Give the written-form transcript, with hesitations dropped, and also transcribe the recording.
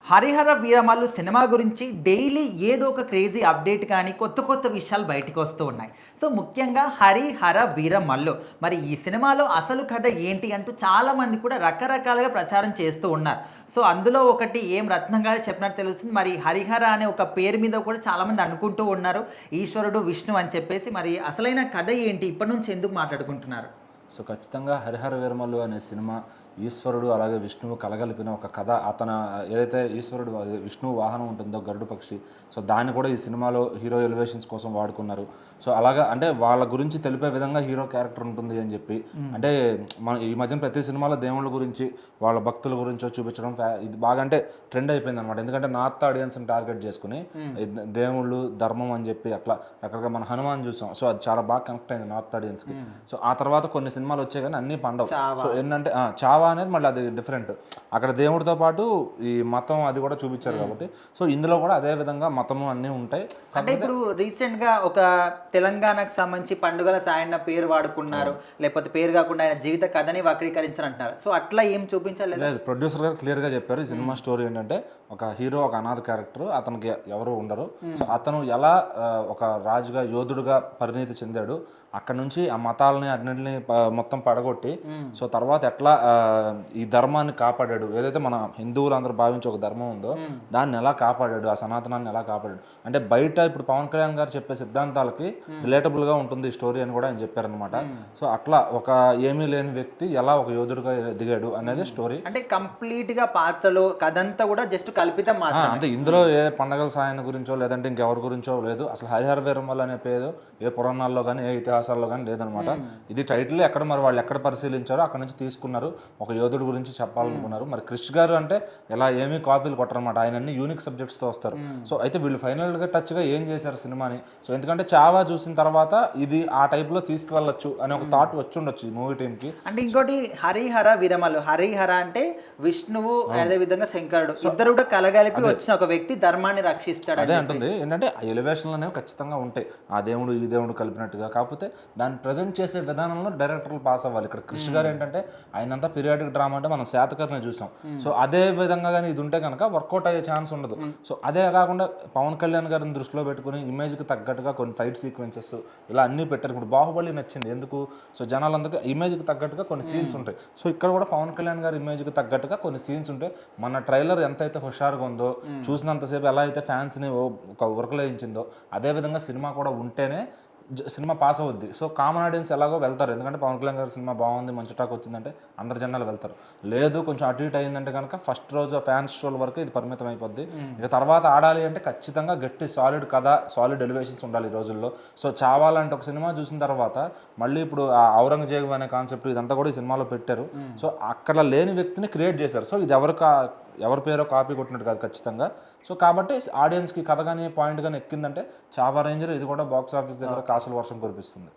Harihara Veeramallu cinema గురించి daily ఏదో ఒక క్రేజీ అప్డేట్ కానీ కొత్త కొత్త విషయాలు బయటకు వస్తూ ఉన్నాయి. సో ముఖ్యంగా హరిహర వీరమల్లు మరి ఈ సినిమాలో అసలు కథ ఏంటి అంటూ చాలామంది కూడా రకరకాలుగా ప్రచారం చేస్తూ ఉన్నారు. సో అందులో ఒకటి ఏం రత్నం గారు చెప్పినట్టు తెలుస్తుంది. మరి హరిహర అనే ఒక పేరు మీద కూడా చాలామంది అనుకుంటూ ఉన్నారు ఈశ్వరుడు విష్ణు అని చెప్పేసి. మరి అసలైన కథ ఏంటి, ఇప్పటి నుంచి ఎందుకు మాట్లాడుకుంటున్నారు? సో ఖచ్చితంగా హరిహర వీరమల్లు అనే సినిమా ఈశ్వరుడు అలాగే విష్ణువు కలగలిపిన ఒక కథ. ఏదైతే ఈశ్వరుడు విష్ణువు వాహనం ఉంటుందో గరుడు పక్షి, సో దాన్ని కూడా ఈ సినిమాలో హీరో ఎలివేషన్స్ కోసం వాడుకున్నారు. సో అలాగా అంటే వాళ్ళ గురించి తెలిపే విధంగా హీరో క్యారెక్టర్ ఉంటుంది అని చెప్పి, అంటే మన ఈ మధ్యన ప్రతి సినిమాలో దేవుళ్ళ గురించి వాళ్ళ భక్తుల గురించో చూపించడం ఇది బాగా అంటే ట్రెండ్ అయిపోయింది అనమాట. ఎందుకంటే నార్త్ ఆడియన్స్ని టార్గెట్ చేసుకుని దేవుళ్ళు ధర్మం అని చెప్పి అట్లా రకరకాల మన హనుమాన్ చూసాం. సో అది చాలా బాగా కనెక్ట్ అయింది నార్త్ ఆడియన్స్కి. సో ఆ తర్వాత కొన్ని సినిమాలు వచ్చాయి కానీ అన్నీ పండవు. సో ఏంటంటే చావా అనేది మళ్ళీ అది డిఫరెంట్. అక్కడ దేవుడితో పాటు ఈ మతం అది కూడా చూపించారు కాబట్టి సో ఇందులో కూడా అదే విధంగా మతము అన్నీ ఉంటాయి. అంటే ఇప్పుడు రీసెంట్ గా ఒక తెలంగాణకు సంబంధించి పండుగల సాయన్న పేరు వాడుకున్నారు, లేకపోతే పేరు కాకుండా ఆయన జీవిత కథని వక్రీకరించారు అంటారు. సో అట్లా ఏం చూపించాలి? లేదు, ప్రొడ్యూసర్ గారు క్లియర్ గా చెప్పారు. ఈ సినిమా స్టోరీ ఏంటంటే ఒక హీరో, ఒక అనాథ క్యారెక్టర్, అతనికి ఎవరు ఉండరు. సో అతను ఎలా ఒక రాజుగా యోధుడుగా పరిణితి చెందాడు, అక్కడ నుంచి ఆ మతాలని అన్నింటిని మొత్తం పడగొట్టి సో తర్వాత ఎట్లా ఈ ధర్మాన్ని కాపాడాడు, ఏదైతే మన హిందువులు అందరూ భావించే ఒక ధర్మం ఉందో దాన్ని ఎలా కాపాడాడు, ఆ సనాతనాన్ని ఎలా కాపాడాడు. అంటే బయట ఇప్పుడు పవన్ కళ్యాణ్ గారు చెప్పే సిద్ధాంతాలకి రిలేటబుల్ గా ఉంటుంది ఈ స్టోరీ అని కూడా ఆయన చెప్పారనమాట. సో అట్లా ఒక ఏమీ లేని వ్యక్తి ఎలా ఒక యోధుడుగా ఎదిగాడు అనేది స్టోరీ. అంటే కంప్లీట్ గా పాత్రలు కథంతా కూడా జస్ట్ కల్పితం మాత్రమే. అంటే ఇందులో ఏ పండగల సాయన గురించో లేదంటే ఇంకెవరి గురించో లేదు. అసలు హరిహర వీరమల్లు అనే పేరు ఏ పురాణాల్లో కానీ ఏ ఇతిహాసాల్లో కానీ లేదనమాట. ఇది టైటిల్ ఎక్కడ మరి వాళ్ళు ఎక్కడ పరిశీలించారో అక్కడ నుంచి తీసుకున్నారు. ఒక యోధుడు గురించి చెప్పాలనుకున్నారు. మరి క్రిష్ గారు అంటే ఇలా ఏమీ కాపీలు కొట్టరనమాట. ఆయన అన్ని యూనిక్ సబ్జెక్ట్స్తో వస్తారు. సో అయితే వీళ్ళు ఫైనల్గా టచ్గా ఏం చేశారు సినిమాని. సో ఎందుకంటే చావా చూసిన తర్వాత ఇది ఆ టైప్లో తీసుకువెళ్ళొచ్చు అనే ఒక థాట్ వచ్చి ఉండొచ్చు ఈ మూవీ టీంకి. అంటే ఇంకోటి హరిహర వీరమల్లు, హరిహర అంటే విష్ణువు, అదే విధంగా శంకరుడు, ఇద్దరు కూడా కలగలిపి వచ్చిన ఒక వ్యక్తి ధర్మాన్ని రక్షిస్తాడు. అదే అంటుంది ఏంటంటే ఆ ఎలివేషన్లు అనేవి ఖచ్చితంగా ఉంటాయి, ఆ దేవుడు ఈ దేవుడు కలిపినట్టుగా. కాకపోతే దాన్ని ప్రజెంట్ చేసే విధానంలో డైరెక్టర్లు పాస్ అవ్వాలి. ఇక్కడ క్రిష్ గారు ఏంటంటే ఆయనంతా పీరియాడిక్ డ్రామా అంటే మనం శాతకర్ని చూసాం. సో అదే విధంగా కానీ ఇది ఉంటే కనుక వర్కౌట్ అయ్యే ఛాన్స్ ఉండదు. సో అదే కాకుండా పవన్ కళ్యాణ్ గారిని దృష్టిలో పెట్టుకుని ఇమేజ్కి తగ్గట్టుగా కొన్ని ఫైట్ సీక్వెన్సెస్ ఇలా అన్నీ పెట్టారు. ఇప్పుడు బాహుబలి నచ్చింది ఎందుకు, సో జనాలందరికీ ఇమేజ్కి తగ్గట్టుగా కొన్ని సీన్స్ ఉంటాయి. సో ఇక్కడ కూడా పవన్ కళ్యాణ్ గారి ఇమేజ్కి తగ్గట్టుగా కొన్ని సీన్స్ ఉంటాయి. మన ట్రైలర్ ఎంతైతే హుషారుగా ఉందో, చూసినంతసేపు ఎలా అయితే ఫ్యాన్స్ని ఒక ఉరకలేయించిందో అదే విధంగా సినిమా కూడా ఉంటేనే సినిమా పాస్ అవుద్ది. సో కామన్ ఆడియన్స్ ఎలాగో వెళ్తారు, ఎందుకంటే పవన్ కళ్యాణ్ గారి సినిమా బాగుంది మంచి టాక్ వచ్చిందంటే అందరు జనాలు వెళ్తారు. లేదు కొంచెం అటు ఇటు అయిందంటే కనుక ఫస్ట్ రోజు ఫ్యాన్స్ షోల వరకు ఇది పరిమితం అయిపోద్ది. ఇక తర్వాత ఆడాలి అంటే ఖచ్చితంగా గట్టి సాలిడ్ కథ, సాలిడ్ ఎలివేషన్స్ ఉండాలి ఈ రోజుల్లో. సో చావాలంటే ఒక సినిమా చూసిన తర్వాత మళ్ళీ ఇప్పుడు ఆ ఔరంగజేబు అనే కాన్సెప్ట్ ఇదంతా కూడా ఈ సినిమాలో పెట్టారు. సో అక్కడ లేని వ్యక్తిని క్రియేట్ చేశారు. సో ఇది ఎవరి పేరో కాపీ కొట్టినట్టు కాదు ఖచ్చితంగా. సో కాబట్టి ఆడియన్స్కి కథ కానీ పాయింట్ కానీ ఎక్కిందంటే చావా రేంజర్ ఇది కూడా బాక్స్ ఆఫీస్ దగ్గర కాసుల వర్షం కురిపిస్తుంది.